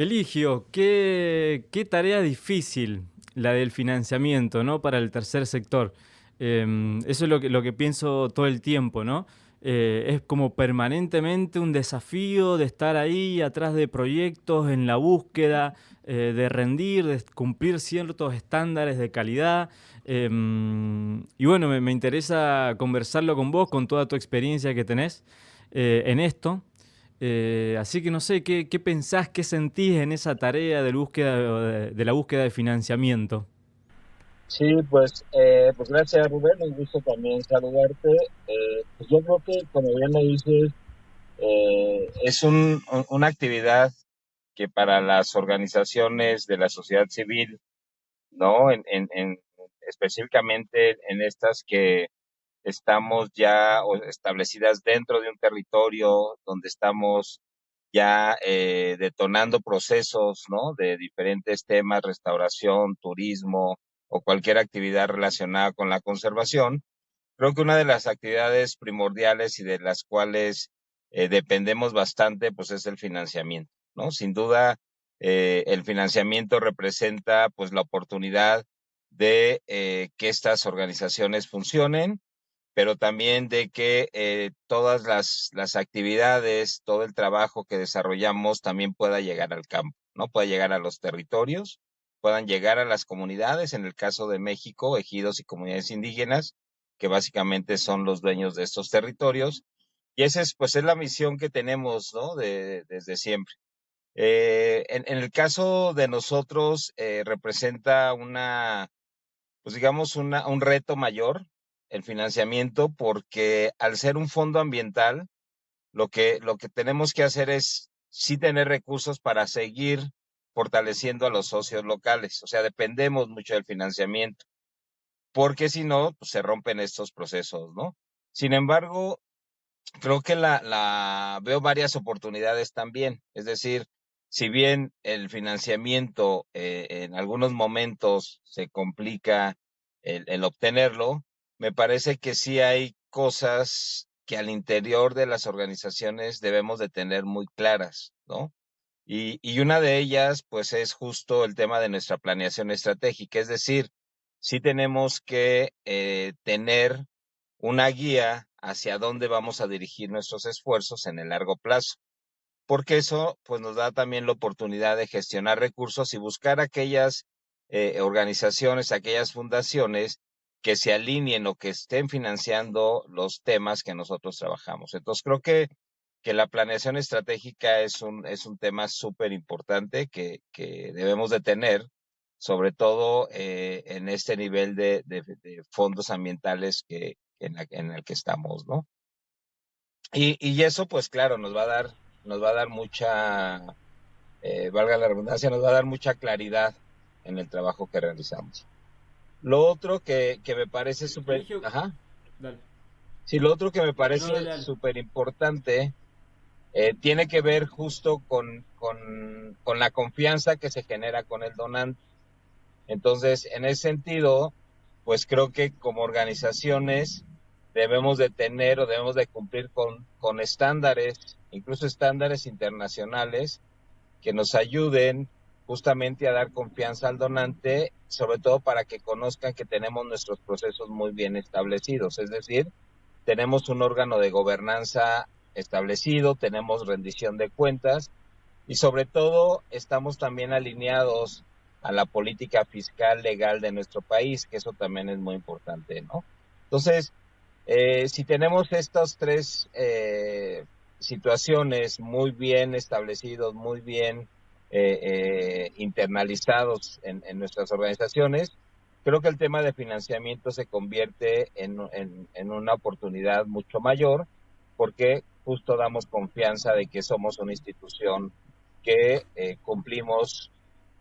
Eligio, qué tarea difícil la del financiamiento, ¿no? Para el tercer sector. Eso es lo que pienso todo el tiempo, ¿no? Es como permanentemente un desafío de estar ahí atrás de proyectos, en la búsqueda, de rendir, de cumplir ciertos estándares de calidad. Y bueno, me interesa conversarlo con vos, con toda tu experiencia que tenés en esto. Así que no sé, ¿qué pensás, qué sentís en esa tarea de búsqueda, de la búsqueda de financiamiento? Sí, pues gracias Rubén, un gusto también saludarte. Pues yo creo que, como bien lo dices, es una actividad que para las organizaciones de la sociedad civil, ¿no? Específicamente en estas que estamos ya establecidas dentro de un territorio donde estamos ya detonando procesos, ¿no? De diferentes temas, restauración, turismo o cualquier actividad relacionada con la conservación. Creo que una de las actividades primordiales y de las cuales dependemos bastante, pues es el financiamiento, ¿no? Sin duda, el financiamiento representa, pues, la oportunidad de que estas organizaciones funcionen, pero también de que todas las actividades, todo el trabajo que desarrollamos también pueda llegar al campo, ¿no? Pueda llegar a los territorios, puedan llegar a las comunidades, en el caso de México, ejidos y comunidades indígenas, que básicamente son los dueños de estos territorios. Y esa es, pues, es la misión que tenemos, ¿no? Desde siempre. En el caso de nosotros, representa pues digamos, un reto mayor, el financiamiento, porque al ser un fondo ambiental, lo que tenemos que hacer es sí tener recursos para seguir fortaleciendo a los socios locales. O sea, dependemos mucho del financiamiento, porque si no, pues se rompen estos procesos, ¿no? Sin embargo, creo que veo varias oportunidades también. Es decir, si bien el financiamiento en algunos momentos se complica el obtenerlo, me parece que sí hay cosas que al interior de las organizaciones debemos de tener muy claras, ¿no? Y una de ellas, pues, es justo el tema de nuestra planeación estratégica. Es decir, sí tenemos que tener una guía hacia dónde vamos a dirigir nuestros esfuerzos en el largo plazo, porque eso, pues, nos da también la oportunidad de gestionar recursos y buscar aquellas organizaciones, aquellas fundaciones que se alineen o que estén financiando los temas que nosotros trabajamos. Entonces, creo que la planeación estratégica es un tema súper importante que debemos de tener, sobre todo en este nivel de fondos ambientales en el que estamos, ¿no? Y eso, pues claro, nos va a dar mucha, valga la redundancia, nos va a dar mucha claridad en el trabajo que realizamos. Lo otro que me parece súper, Eligio, ajá, dale. sí, lo otro que me No, dale, parece dale. súper importante tiene que ver justo con la confianza que se genera con el donante. Entonces, en ese sentido, pues creo que como organizaciones debemos de tener o debemos de cumplir con estándares, incluso estándares internacionales, que nos ayuden justamente a dar confianza al donante, sobre todo para que conozcan que tenemos nuestros procesos muy bien establecidos. Es decir, tenemos un órgano de gobernanza establecido, tenemos rendición de cuentas y sobre todo estamos también alineados a la política fiscal legal de nuestro país, que eso también es muy importante, ¿no? Entonces, si tenemos estas tres situaciones muy bien establecidos, muy bien internalizados en nuestras organizaciones, creo que el tema de financiamiento se convierte en una oportunidad mucho mayor porque justo damos confianza de que somos una institución que cumplimos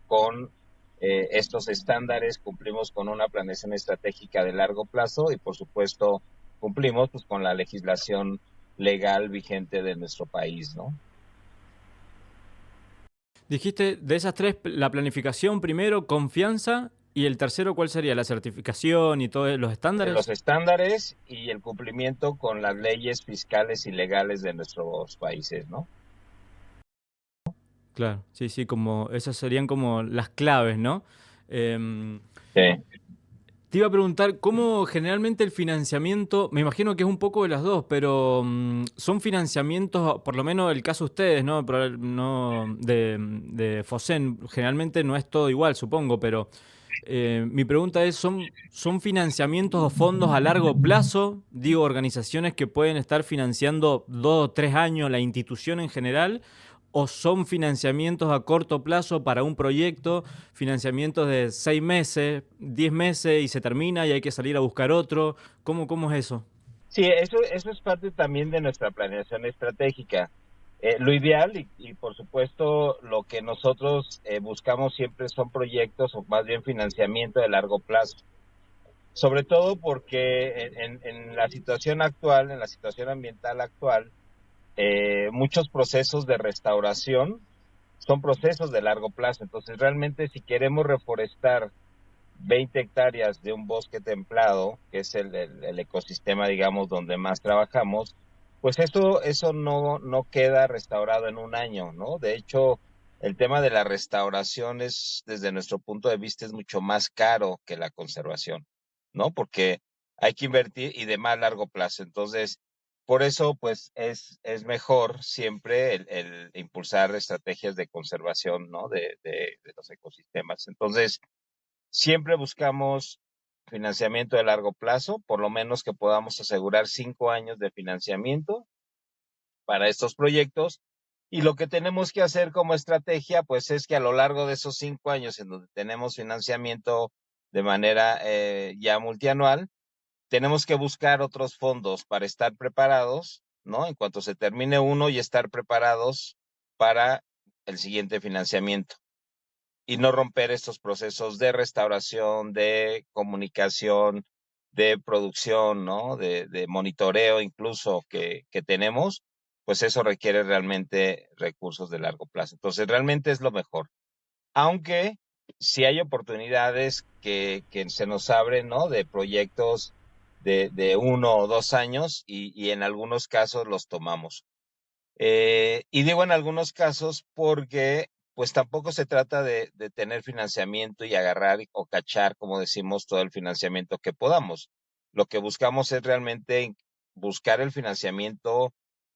con estos estándares, cumplimos con una planeación estratégica de largo plazo y por supuesto cumplimos pues con la legislación legal vigente de nuestro país, ¿no? Dijiste de esas tres, la planificación primero, confianza, y el tercero, ¿cuál sería? ¿La certificación y todos los Los estándares? estándares y el cumplimiento con las leyes fiscales y legales de nuestros países, ¿no? Claro, sí, sí, como esas serían como las claves, ¿no? Em, Sí. Te iba a preguntar, ¿cómo generalmente el financiamiento, me imagino que es un poco de las dos, pero son financiamientos, por lo menos el caso de ustedes, ¿no? No de Fosen, generalmente no es todo igual, supongo, pero mi pregunta es, ¿son financiamientos o fondos a largo plazo? Digo, organizaciones que pueden estar financiando 2 o 3 años la institución en general, ¿o son financiamientos a corto plazo para un proyecto, financiamientos de 6 meses, 10 meses y se termina y hay que salir a buscar otro? ¿Cómo es eso? Sí, eso es parte también de nuestra planeación estratégica. Lo ideal y por supuesto lo que nosotros buscamos siempre son proyectos o más bien financiamiento de largo plazo. Sobre todo porque en la situación actual, en la situación ambiental actual, muchos procesos de restauración son procesos de largo plazo. Entonces, realmente si queremos reforestar 20 hectáreas de un bosque templado, que es el ecosistema, digamos, donde más trabajamos, pues eso no queda restaurado en un año, ¿no? De hecho, el tema de la restauración es, desde nuestro punto de vista, es mucho más caro que la conservación, ¿no? Porque hay que invertir y de más largo plazo. Entonces, por eso, pues, es mejor siempre el impulsar estrategias de conservación, ¿no? De los ecosistemas. Entonces, siempre buscamos financiamiento de largo plazo, por lo menos que podamos asegurar 5 años de financiamiento para estos proyectos. Y lo que tenemos que hacer como estrategia, pues es que a lo largo de esos 5 años en donde tenemos financiamiento de manera ya multianual, tenemos que buscar otros fondos para estar preparados, ¿no? En cuanto se termine uno y estar preparados para el siguiente financiamiento y no romper estos procesos de restauración, de comunicación, de producción, ¿no? De monitoreo incluso que tenemos, pues eso requiere realmente recursos de largo plazo. Entonces, realmente es lo mejor. Aunque si hay oportunidades que se nos abren, ¿no? De proyectos de 1 o 2 años y en algunos casos los tomamos. Y digo en algunos casos porque pues tampoco se trata de tener financiamiento y agarrar o cachar, como decimos, todo el financiamiento que podamos. Lo que buscamos es realmente buscar el financiamiento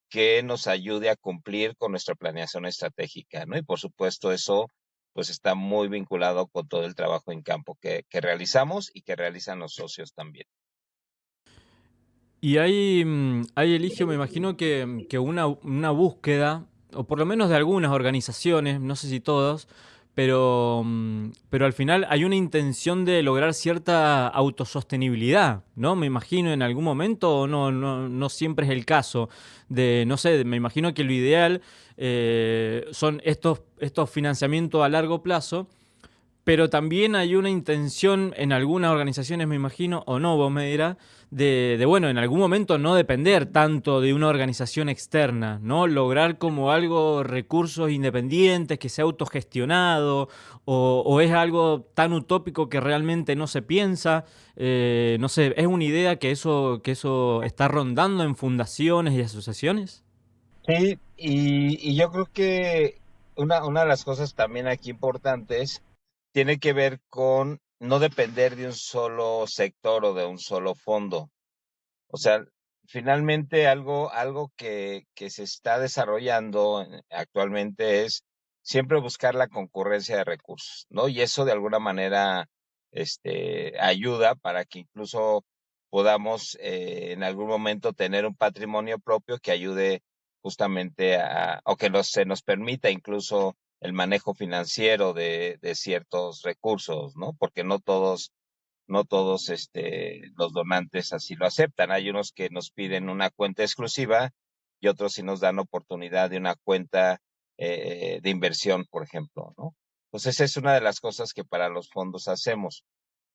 que nos ayude a cumplir con nuestra planeación estratégica, ¿no? Y por supuesto eso pues está muy vinculado con todo el trabajo en campo que realizamos y que realizan los socios también. Y hay, Eligio, me imagino que una búsqueda, o por lo menos de algunas organizaciones, no sé si todas, pero al final hay una intención de lograr cierta autosostenibilidad, ¿no? Me imagino en algún momento, o no siempre es el caso. No sé, me imagino que lo ideal son estos financiamientos a largo plazo, pero también hay una intención en algunas organizaciones, me imagino, o no, vos me dirás, bueno, en algún momento no depender tanto de una organización externa, ¿no? Lograr como algo recursos independientes, que sea autogestionado, o es algo tan utópico que realmente no se piensa. No sé, ¿es una idea que eso está rondando en fundaciones y asociaciones? Sí, y yo creo que una de las cosas también aquí importantes tiene que ver con no depender de un solo sector o de un solo fondo. O sea, finalmente algo que se está desarrollando actualmente es siempre buscar la concurrencia de recursos, ¿no? Y eso de alguna manera ayuda para que incluso podamos en algún momento tener un patrimonio propio que ayude justamente o que se nos permita incluso el manejo financiero de ciertos recursos, ¿no? Porque no todos los donantes así lo aceptan. Hay unos que nos piden una cuenta exclusiva y otros sí nos dan oportunidad de una cuenta de inversión, por ejemplo, ¿no? Entonces, es una de las cosas que para los fondos hacemos.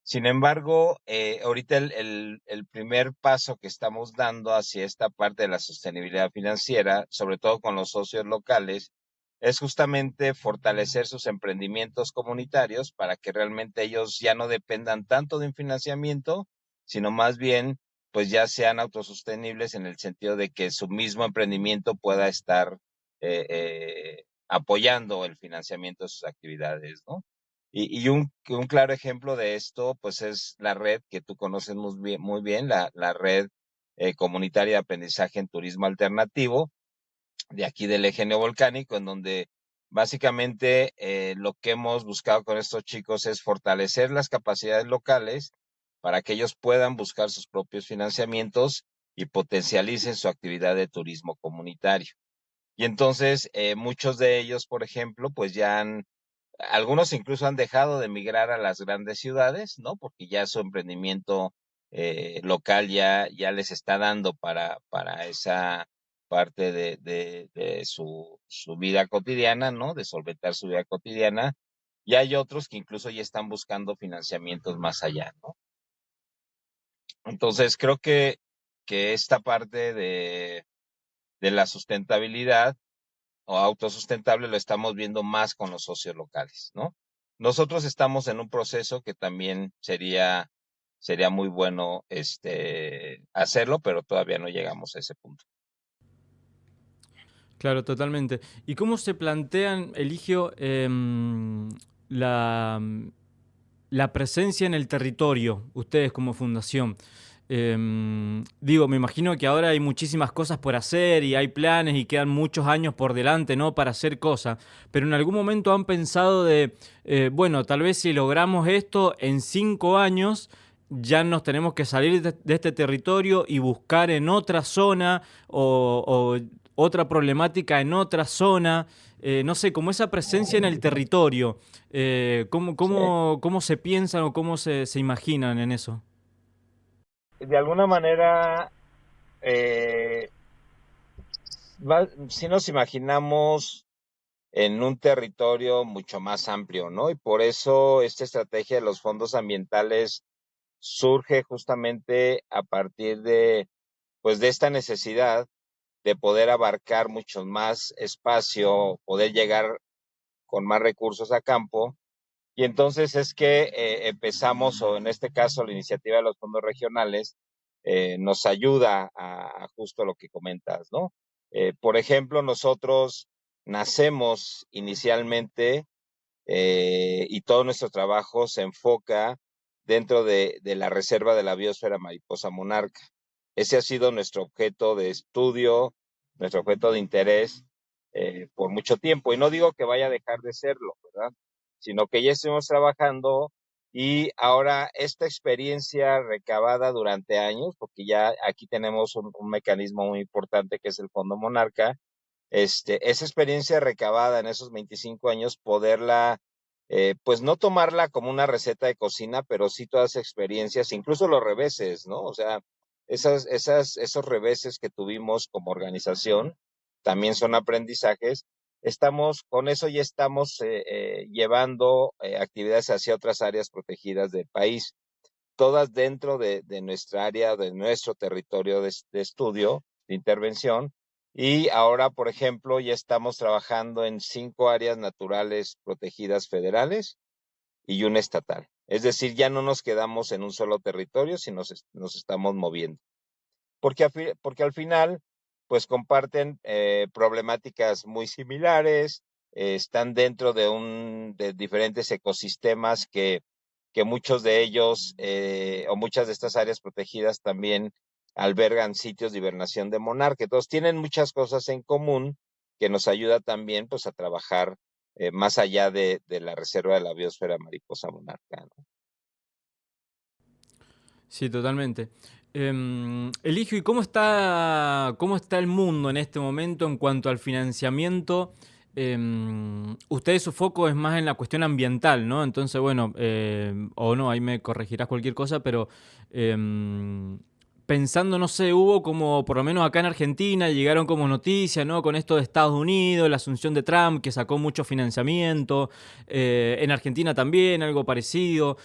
Sin embargo, ahorita el primer paso que estamos dando hacia esta parte de la sostenibilidad financiera, sobre todo con los socios locales, es justamente fortalecer sus emprendimientos comunitarios para que realmente ellos ya no dependan tanto de un financiamiento, sino más bien, pues ya sean autosostenibles en el sentido de que su mismo emprendimiento pueda estar apoyando el financiamiento de sus actividades, ¿no? Y un claro ejemplo de esto, pues es la red que tú conoces muy bien, la red comunitaria de aprendizaje en turismo alternativo, de aquí del eje neovolcánico, en donde básicamente lo que hemos buscado con estos chicos es fortalecer las capacidades locales para que ellos puedan buscar sus propios financiamientos y potencialicen su actividad de turismo comunitario. Y entonces muchos de ellos, por ejemplo, pues algunos incluso han dejado de migrar a las grandes ciudades, ¿no? Porque ya su emprendimiento local ya les está dando para esa parte de su vida cotidiana, ¿no? De solventar su vida cotidiana. Y hay otros que incluso ya están buscando financiamientos más allá, ¿no? Entonces creo que esta parte de la sustentabilidad o autosustentable lo estamos viendo más con los socios locales, ¿no? Nosotros estamos en un proceso que también sería muy bueno hacerlo, pero todavía no llegamos a ese punto. Claro, totalmente. ¿Y cómo se plantean, Eligio, la, la presencia en el territorio, ustedes como fundación? Digo, me imagino que ahora hay muchísimas cosas por hacer y hay planes y quedan muchos años por delante, ¿no? Para hacer cosas. Pero en algún momento han pensado de, bueno, tal vez si logramos esto en 5 años, ya nos tenemos que salir de este territorio y buscar en otra zona o otra problemática en otra zona. No sé, como esa presencia en el territorio. Sí. ¿Cómo se piensan o cómo se imaginan en eso? De alguna manera, eh, si nos imaginamos en un territorio mucho más amplio, ¿no? Y por eso esta estrategia de los fondos ambientales surge justamente a partir pues, de esta necesidad de poder abarcar mucho más espacio, poder llegar con más recursos a campo. Y entonces es que empezamos, o en este caso la iniciativa de los fondos regionales, nos ayuda a justo lo que comentas, ¿no? Por ejemplo, nosotros nacemos inicialmente y todo nuestro trabajo se enfoca dentro de la reserva de la biosfera mariposa monarca. Ese ha sido nuestro objeto de estudio, nuestro objeto de interés por mucho tiempo. Y no digo que vaya a dejar de serlo, ¿verdad? Sino que ya estuvimos trabajando y ahora esta experiencia recabada durante años, porque ya aquí tenemos un mecanismo muy importante que es el Fondo Monarca, esa experiencia recabada en esos 25 años, poderla, pues no tomarla como una receta de cocina, pero sí todas esas experiencias, incluso los reveses, ¿no? O sea, esos reveses que tuvimos como organización también son aprendizajes. Con eso ya estamos llevando actividades hacia otras áreas protegidas del país, todas dentro de nuestra área, de nuestro territorio de estudio, de intervención. Y ahora, por ejemplo, ya estamos trabajando en 5 áreas naturales protegidas federales y una estatal. Es decir, ya no nos quedamos en un solo territorio, sino nos estamos moviendo. Porque al final, pues comparten problemáticas muy similares, están dentro de diferentes ecosistemas que muchos de ellos o muchas de estas áreas protegidas también albergan sitios de hibernación de monarca. Entonces tienen muchas cosas en común que nos ayuda también pues a trabajar más allá de la reserva de la biosfera mariposa monarca, ¿no? Sí, totalmente. Eligio, ¿y cómo está el mundo en este momento en cuanto al financiamiento? Ustedes su foco es más en la cuestión ambiental, ¿no? Entonces, bueno, o no, ahí me corregirás cualquier cosa, pero pensando, no sé, hubo como, por lo menos acá en Argentina, llegaron como noticias, ¿no? Con esto de Estados Unidos, la asunción de Trump, que sacó mucho financiamiento. En Argentina también, algo parecido.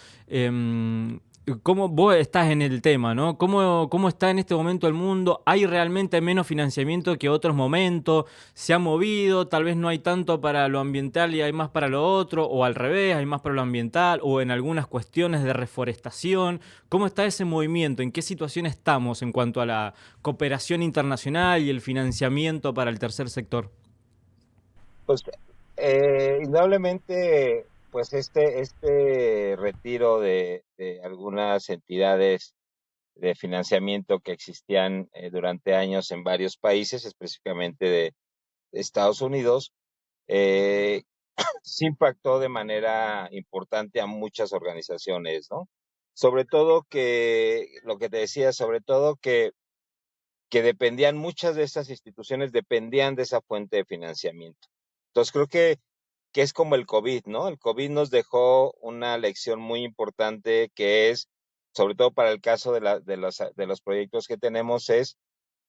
¿Cómo vos estás en el tema, ¿no? ¿Cómo está en este momento el mundo? ¿Hay realmente menos financiamiento que otros momentos? ¿Se ha movido? Tal vez no hay tanto para lo ambiental y hay más para lo otro, o al revés, hay más para lo ambiental, o en algunas cuestiones de reforestación. ¿Cómo está ese movimiento? ¿En qué situación estamos en cuanto a la cooperación internacional y el financiamiento para el tercer sector? Pues indudablemente, pues este retiro de algunas entidades de financiamiento que existían durante años en varios países, específicamente de Estados Unidos, eh, sí impactó de manera importante a muchas organizaciones, ¿no? Sobre todo lo que te decía, sobre todo que dependían, muchas de estas instituciones dependían de esa fuente de financiamiento. Entonces creo que es como el COVID, ¿no? El COVID nos dejó una lección muy importante que es, sobre todo para el caso de los proyectos que tenemos, es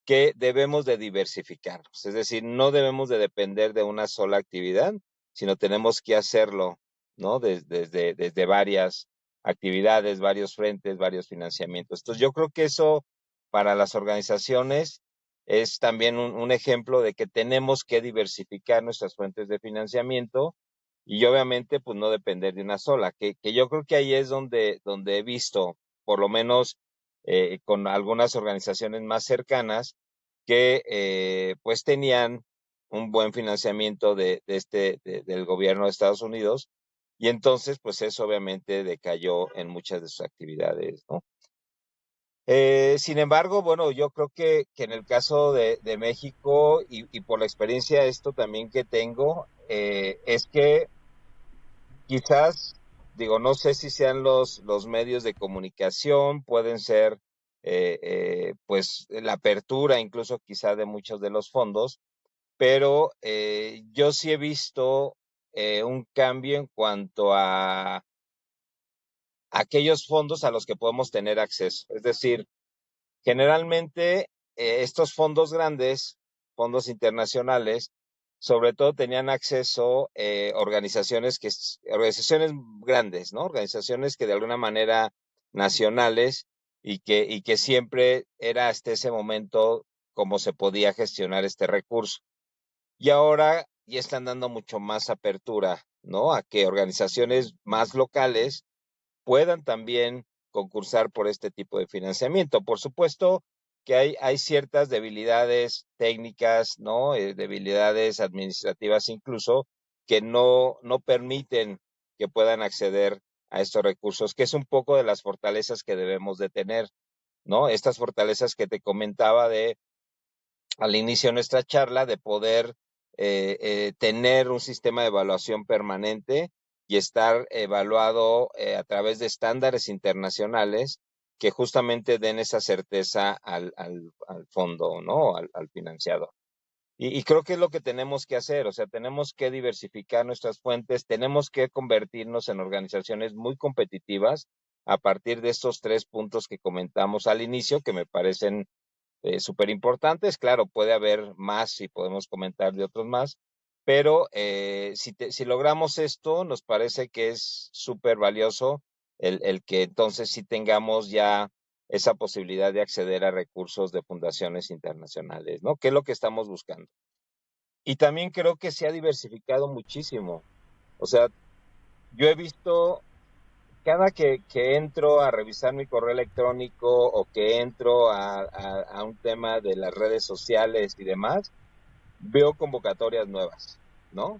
que debemos de diversificarnos, es decir, no debemos de depender de una sola actividad, sino tenemos que hacerlo, ¿no? Desde varias actividades, varios frentes, varios financiamientos. Entonces, yo creo que eso para las organizaciones es también un ejemplo de que tenemos que diversificar nuestras fuentes de financiamiento y obviamente pues no depender de una sola, que yo creo que ahí es donde he visto, por lo menos con algunas organizaciones más cercanas, que pues tenían un buen financiamiento del gobierno de Estados Unidos y entonces pues eso obviamente decayó en muchas de sus actividades, ¿no? Sin embargo, bueno, yo creo que en el caso de México y por la experiencia esto también que tengo, es que quizás, digo, no sé si sean los medios de comunicación, pueden ser pues la apertura incluso quizá de muchos de los fondos, pero yo sí he visto un cambio en cuanto a aquellos fondos a los que podemos tener acceso. Es decir, generalmente estos fondos grandes, fondos internacionales, sobre todo tenían acceso organizaciones grandes, ¿no? Organizaciones que de alguna manera nacionales y que siempre era hasta ese momento como se podía gestionar este recurso. Y ahora ya están dando mucho más apertura, ¿no? A que organizaciones más locales puedan también concursar por este tipo de financiamiento. Por supuesto que hay ciertas debilidades técnicas, ¿no? Debilidades administrativas incluso, que no permiten que puedan acceder a estos recursos, que es un poco de las fortalezas que debemos de tener, ¿no? Estas fortalezas que te comentaba al inicio de nuestra charla, de poder tener un sistema de evaluación permanente y estar evaluado a través de estándares internacionales que justamente den esa certeza al fondo, ¿no? Al financiador. Y creo que es lo que tenemos que hacer, o sea, tenemos que diversificar nuestras fuentes, tenemos que convertirnos en organizaciones muy competitivas a partir de estos tres puntos que comentamos al inicio, que me parecen súper importantes. Claro, puede haber más y podemos comentar de otros más, pero si logramos esto, nos parece que es súper valioso el que entonces sí tengamos ya esa posibilidad de acceder a recursos de fundaciones internacionales, ¿no? Que es lo que estamos buscando. Y también creo que se ha diversificado muchísimo. O sea, yo he visto cada que entro a revisar mi correo electrónico o que entro a un tema de las redes sociales y demás, veo convocatorias nuevas, ¿no?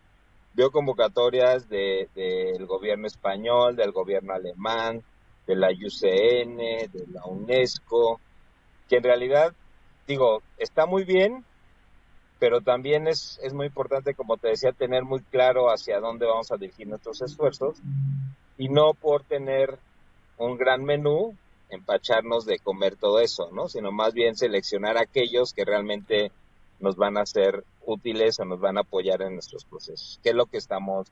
Veo convocatorias del gobierno español, del gobierno alemán, de la UCN, de la UNESCO, que en realidad, digo, está muy bien, pero también es muy importante, como te decía, tener muy claro hacia dónde vamos a dirigir nuestros esfuerzos y no por tener un gran menú, empacharnos de comer todo eso, ¿no? Sino más bien seleccionar aquellos que realmente nos van a ser útiles o nos van a apoyar en nuestros procesos, que es lo que estamos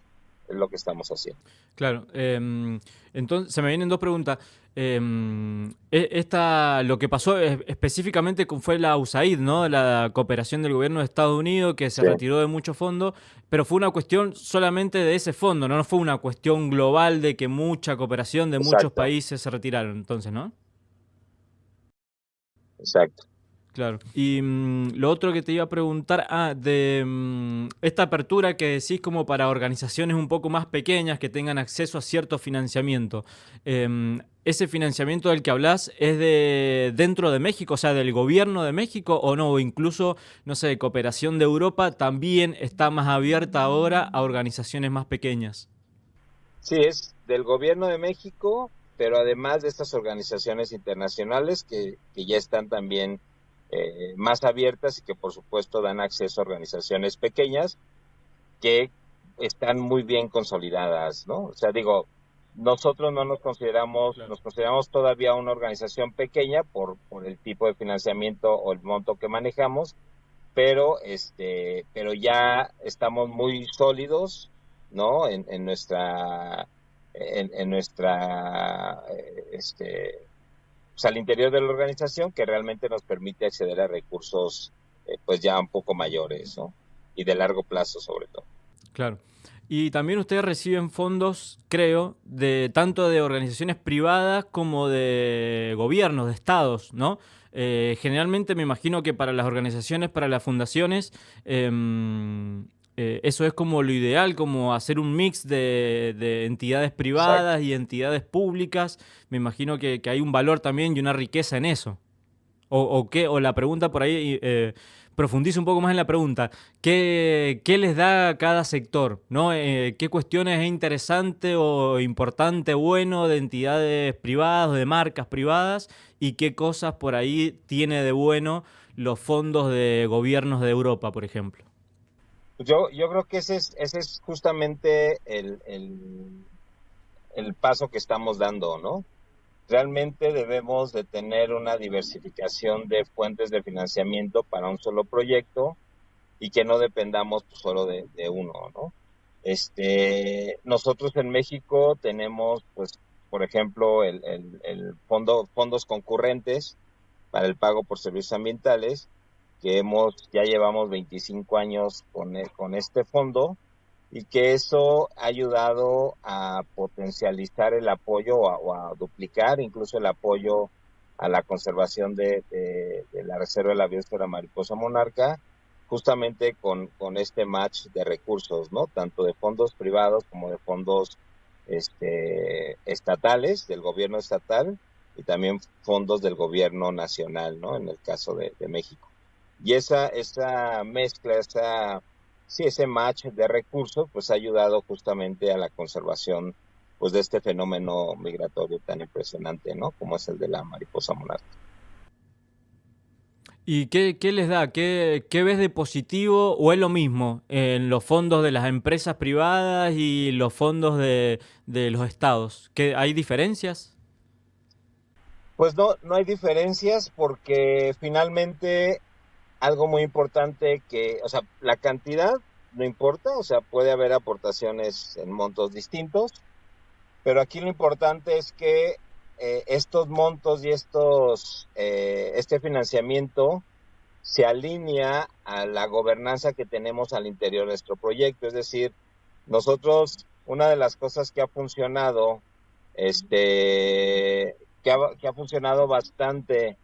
haciendo. Claro, entonces se me vienen dos preguntas. Lo que pasó específicamente fue la USAID, ¿no? La cooperación del gobierno de Estados Unidos que se Sí, retiró de muchos fondos, pero fue una cuestión solamente de ese fondo, ¿no? No fue una cuestión global de que mucha cooperación de muchos exacto, países se retiraron, entonces, ¿no? exacto. Claro. Y lo otro que te iba a preguntar, de esta apertura que decís como para organizaciones un poco más pequeñas que tengan acceso a cierto financiamiento. ¿Ese financiamiento del que hablas es de dentro de México, o sea, del gobierno de México o no? O incluso, no sé, Cooperación de Europa también está más abierta ahora a organizaciones más pequeñas. Sí, es del gobierno de México, pero además de estas organizaciones internacionales que ya están también más abiertas y que por supuesto dan acceso a organizaciones pequeñas que están muy bien consolidadas, ¿no? O sea, digo, nosotros no Claro. nos consideramos todavía una organización pequeña por el tipo de financiamiento o el monto que manejamos, pero ya estamos muy sólidos, ¿no? En nuestra, pues al interior de la organización que realmente nos permite acceder a recursos, pues ya un poco mayores, ¿no? Y de largo plazo sobre todo. Claro. Y también ustedes reciben fondos, creo, de tanto de organizaciones privadas como de gobiernos, de estados, ¿no? Generalmente me imagino que para las organizaciones, para las fundaciones, eso es como lo ideal, como hacer un mix de entidades Exacto. privadas y entidades públicas. Me imagino que hay un valor también y una riqueza en eso. O la pregunta por ahí, profundizo un poco más en la pregunta. ¿Qué les da a cada sector? ¿No? ¿Qué cuestiones es interesante o importante, bueno de entidades privadas o de marcas privadas? ¿Y qué cosas por ahí tiene de bueno los fondos de gobiernos de Europa, por ejemplo? Yo creo que ese es justamente el paso que estamos dando, ¿no? Realmente debemos de tener una diversificación de fuentes de financiamiento para un solo proyecto y que no dependamos pues, solo de uno, ¿no? Nosotros en México tenemos, pues, por ejemplo, fondos concurrentes para el pago por servicios ambientales, ya llevamos 25 años con este fondo y que eso ha ayudado a potencializar el apoyo o a duplicar incluso el apoyo a la conservación de la reserva de la biosfera mariposa monarca, justamente con este match de recursos, ¿no? Tanto de fondos privados como de fondos estatales, del gobierno estatal, y también fondos del gobierno nacional, ¿no? En el caso de México. Y esa mezcla, sí, ese match de recursos, pues ha ayudado justamente a la conservación, pues, de este fenómeno migratorio tan impresionante, ¿no? Como es el de la mariposa monarca. ¿Y qué les da? ¿Qué ves de positivo o es lo mismo en los fondos de las empresas privadas y los fondos de los estados? ¿Hay diferencias? Pues no hay diferencias porque finalmente algo muy importante o sea, la cantidad no importa, o sea, puede haber aportaciones en montos distintos, pero aquí lo importante es que estos montos y este financiamiento se alinea a la gobernanza que tenemos al interior de nuestro proyecto. Es decir, nosotros, una de las cosas que ha funcionado, que ha funcionado bastante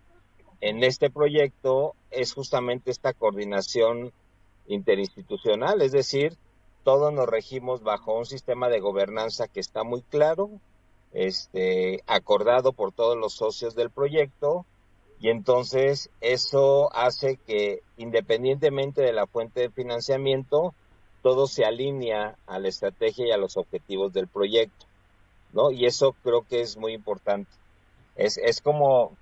en este proyecto es justamente esta coordinación interinstitucional, es decir, todos nos regimos bajo un sistema de gobernanza que está muy claro, acordado por todos los socios del proyecto, y entonces eso hace que independientemente de la fuente de financiamiento, todo se alinea a la estrategia y a los objetivos del proyecto, ¿no? Y eso creo que es muy importante. Es como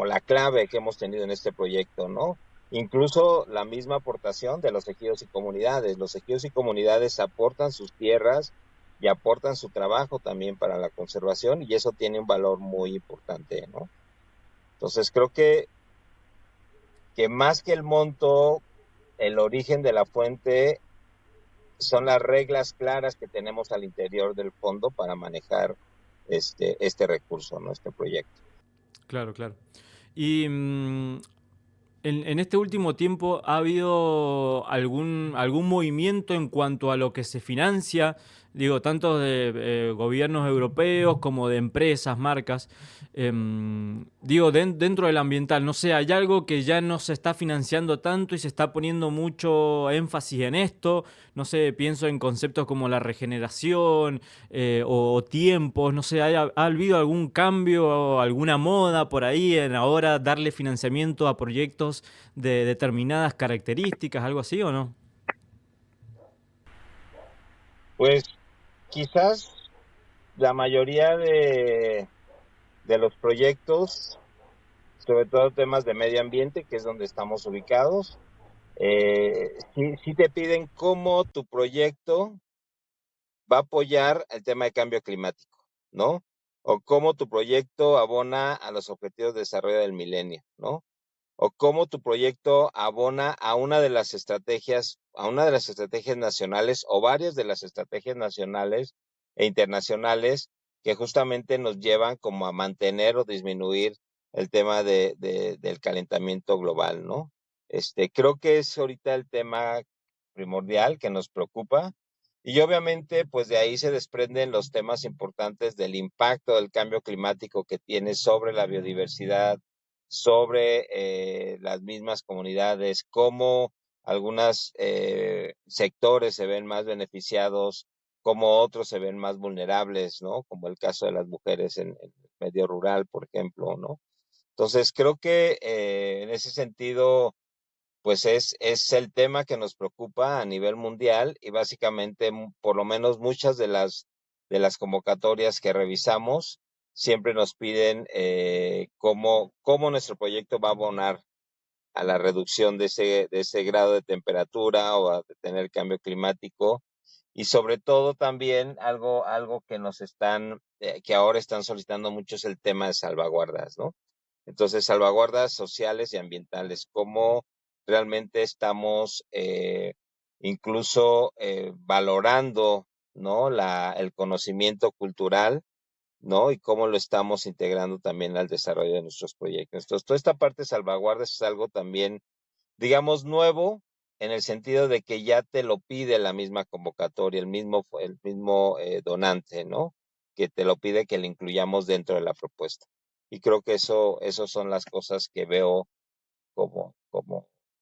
la clave que hemos tenido en este proyecto, ¿no? Incluso la misma aportación de los ejidos y comunidades. Los ejidos y comunidades aportan sus tierras y aportan su trabajo también para la conservación y eso tiene un valor muy importante, ¿no? Entonces creo que más que el monto, el origen de la fuente son las reglas claras que tenemos al interior del fondo para manejar este recurso, ¿no? Este proyecto. Claro, claro. Y en este último tiempo ha habido algún movimiento en cuanto a lo que se financia. Digo, tanto de gobiernos europeos como de empresas, marcas. Digo, dentro del ambiental, no sé, hay algo que ya no se está financiando tanto y se está poniendo mucho énfasis en esto. No sé, pienso en conceptos como la regeneración o tiempos, no sé, ¿ha habido algún cambio o alguna moda por ahí en ahora darle financiamiento a proyectos de determinadas características, algo así o no? Pues quizás la mayoría de los proyectos, sobre todo temas de medio ambiente, que es donde estamos ubicados, sí te piden cómo tu proyecto va a apoyar el tema de cambio climático, ¿no? O cómo tu proyecto abona a los objetivos de desarrollo del milenio, ¿no? O cómo tu proyecto abona a una de las estrategias nacionales o varias de las estrategias nacionales e internacionales que justamente nos llevan como a mantener o disminuir el tema del calentamiento global, ¿no? Creo que es ahorita el tema primordial que nos preocupa y obviamente pues de ahí se desprenden los temas importantes del impacto del cambio climático que tiene sobre la biodiversidad, sobre las mismas comunidades, cómo algunos sectores se ven más beneficiados, cómo otros se ven más vulnerables, ¿no? Como el caso de las mujeres en el medio rural, por ejemplo, ¿no? Entonces, creo que en ese sentido, pues es el tema que nos preocupa a nivel mundial y básicamente, por lo menos muchas de las convocatorias que revisamos, siempre nos piden cómo nuestro proyecto va a abonar a la reducción de ese grado de temperatura o a tener cambio climático. Y sobre todo también algo que que ahora están solicitando mucho es el tema de salvaguardas, ¿no? Entonces, salvaguardas sociales y ambientales, cómo realmente estamos incluso valorando, ¿no? El conocimiento cultural, ¿no? Y cómo lo estamos integrando también al desarrollo de nuestros proyectos. Entonces, toda esta parte de salvaguardas es algo también, digamos, nuevo en el sentido de que ya te lo pide la misma convocatoria, el mismo donante, ¿no? Que te lo pide que le incluyamos dentro de la propuesta. Y creo que eso son las cosas que veo como,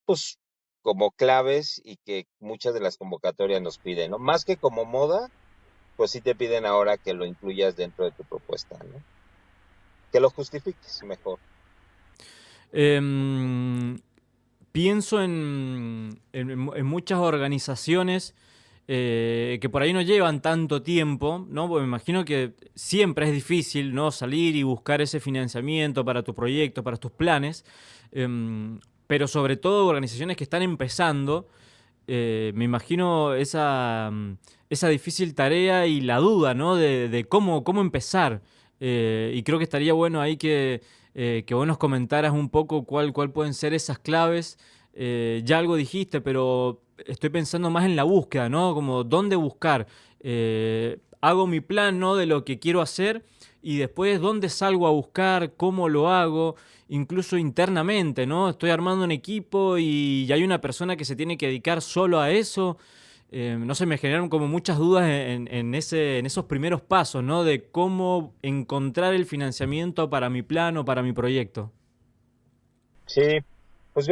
pues, como claves y que muchas de las convocatorias nos piden, ¿no? Más que como moda, pues sí te piden ahora que lo incluyas dentro de tu propuesta, ¿no? Que lo justifiques mejor. Em, Pienso en muchas organizaciones que por ahí no llevan tanto tiempo, ¿no? Porque me imagino que siempre es difícil, ¿no? Salir y buscar ese financiamiento para tu proyecto, para tus planes, pero sobre todo organizaciones que están empezando, me imagino esa difícil tarea y la duda, ¿no? De cómo empezar. Y creo que estaría bueno ahí que vos nos comentaras un poco cuál pueden ser esas claves. Ya algo dijiste, pero estoy pensando más en la búsqueda, ¿no? Como dónde buscar. Hago mi plan, ¿no? De lo que quiero hacer y después dónde salgo a buscar, cómo lo hago, incluso internamente, ¿no? Estoy armando un equipo y hay una persona que se tiene que dedicar solo a eso. No sé, me generaron como muchas dudas en esos primeros pasos, ¿no? De cómo encontrar el financiamiento para mi plan o para mi proyecto. Sí, pues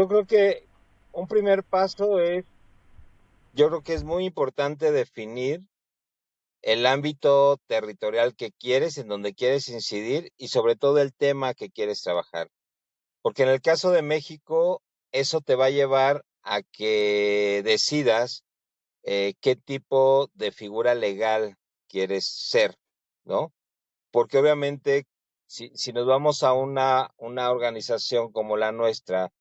un primer paso yo creo que es muy importante definir el ámbito territorial que quieres, en donde quieres incidir y sobre todo el tema que quieres trabajar. Porque en el caso de México, eso te va a llevar a que decidas qué tipo de figura legal quieres ser, ¿no? Porque obviamente si nos vamos a una organización como la nuestra,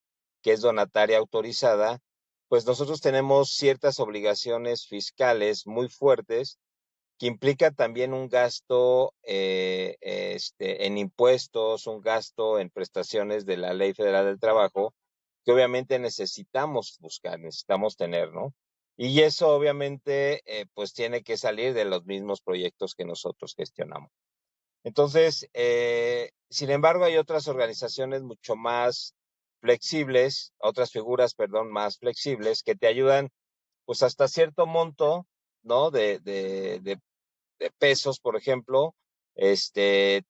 que es donataria autorizada, pues nosotros tenemos ciertas obligaciones fiscales muy fuertes que implica también un gasto en impuestos, un gasto en prestaciones de la Ley Federal del Trabajo, que obviamente necesitamos buscar, necesitamos tener, ¿no? Y eso obviamente pues tiene que salir de los mismos proyectos que nosotros gestionamos. Entonces, sin embargo, hay otras organizaciones mucho más flexibles, otras figuras, perdón, más flexibles que te ayudan pues hasta cierto monto, ¿no? de pesos, por ejemplo,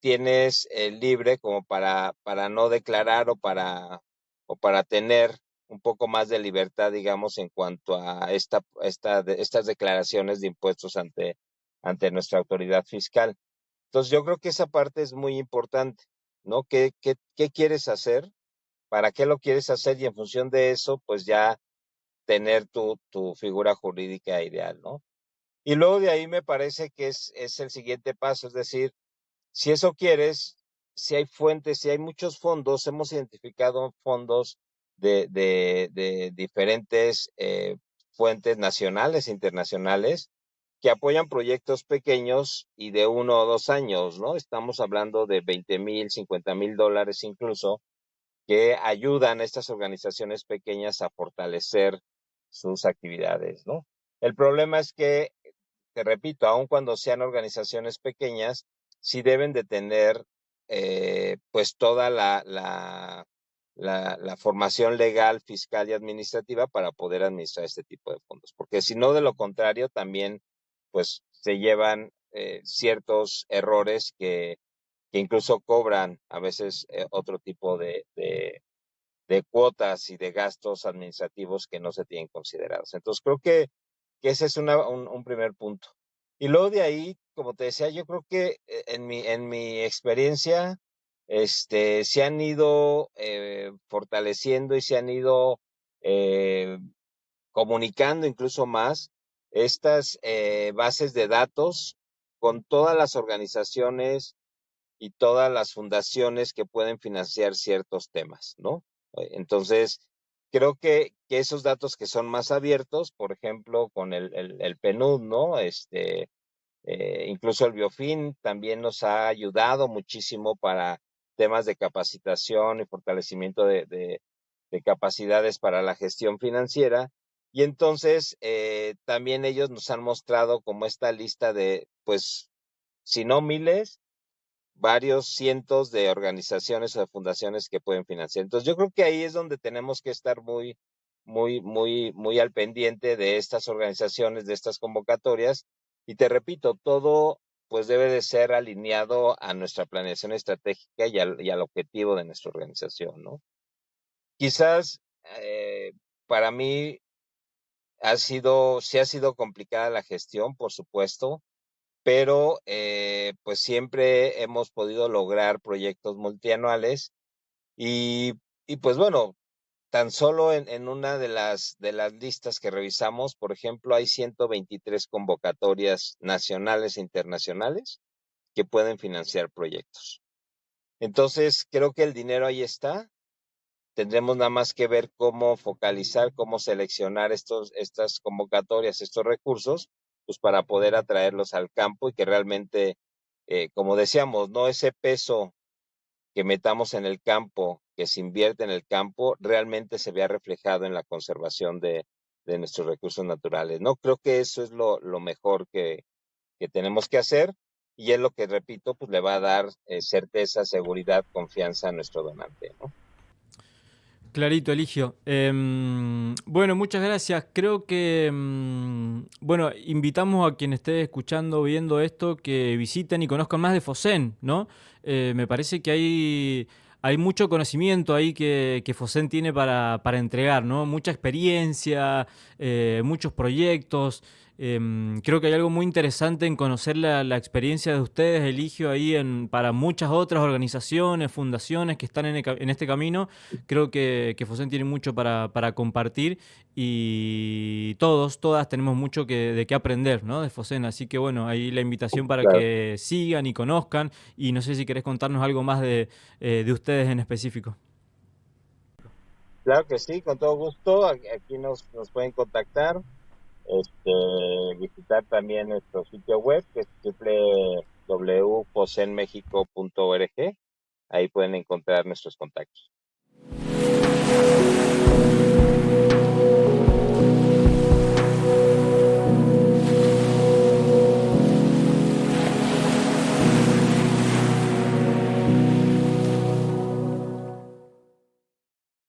tienes libre como para no declarar o para tener un poco más de libertad, digamos, en cuanto a estas declaraciones de impuestos ante nuestra autoridad fiscal. Entonces, yo creo que esa parte es muy importante, ¿no? ¿Qué quieres hacer? ¿Para qué lo quieres hacer? Y en función de eso, pues ya tener tu figura jurídica ideal, ¿no? Y luego de ahí me parece que es el siguiente paso, es decir, si eso quieres, si hay fuentes, si hay muchos fondos, hemos identificado fondos de diferentes fuentes nacionales e internacionales que apoyan proyectos pequeños y de 1 o 2 años, ¿no? Estamos hablando de 20,000, $50,000 incluso, que ayudan a estas organizaciones pequeñas a fortalecer sus actividades, ¿no? El problema es que, te repito, aun cuando sean organizaciones pequeñas, sí deben de tener pues toda la formación legal, fiscal y administrativa para poder administrar este tipo de fondos, porque si no, de lo contrario, también pues se llevan ciertos errores que incluso cobran a veces otro tipo de cuotas y de gastos administrativos que no se tienen considerados. Entonces, creo que ese es un primer punto. Y luego de ahí, como te decía, yo creo que en mi experiencia, se han ido fortaleciendo y se han ido eh, comunicando incluso más estas bases de datos con todas las organizaciones y todas las fundaciones que pueden financiar ciertos temas, ¿no? Entonces, creo que esos datos que son más abiertos, por ejemplo, con el PNUD, ¿no? Incluso el Biofin también nos ha ayudado muchísimo para temas de capacitación y fortalecimiento de capacidades para la gestión financiera. Y entonces, también ellos nos han mostrado como esta lista de, pues, si no miles, varios cientos de organizaciones o de fundaciones que pueden financiar. Entonces, yo creo que ahí es donde tenemos que estar muy al pendiente de estas organizaciones, de estas convocatorias. Y te repito, todo pues debe de ser alineado a nuestra planeación estratégica y al objetivo de nuestra organización, ¿no? Quizás para mí sí ha sido complicada la gestión, por supuesto, pero pues siempre hemos podido lograr proyectos multianuales y, y pues bueno, tan solo en una de las listas que revisamos, por ejemplo, hay 123 convocatorias nacionales e internacionales que pueden financiar proyectos. Entonces, creo que el dinero ahí está. Tendremos nada más que ver cómo focalizar, cómo seleccionar estas convocatorias, estos recursos, pues para poder atraerlos al campo y que realmente, como decíamos, no ese peso que metamos en el campo, que se invierte en el campo, realmente se vea reflejado en la conservación de nuestros recursos naturales. No creo que eso es lo mejor que tenemos que hacer y es lo que, repito, pues le va a dar certeza, seguridad, confianza a nuestro donante, ¿no? Clarito, Eligio. Bueno, muchas gracias. Creo que, bueno, invitamos a quien esté escuchando, viendo esto, que visiten y conozcan más de Fosen, ¿no? Me parece que hay mucho conocimiento ahí que Fosen tiene para entregar, ¿no? Mucha experiencia, muchos proyectos. Creo que hay algo muy interesante en conocer la experiencia de ustedes, Eligio, ahí para muchas otras organizaciones, fundaciones que están en este camino. Creo que Fosen tiene mucho para compartir y todas tenemos mucho de qué aprender, ¿no? De Fosen. Así que bueno, ahí la invitación para Claro. que sigan y conozcan. Y no sé si querés contarnos algo más de ustedes en específico. Claro que sí, con todo gusto. Aquí nos pueden contactar, visitar también nuestro sitio web, que es www.fosenmexico.org. Ahí pueden encontrar nuestros contactos.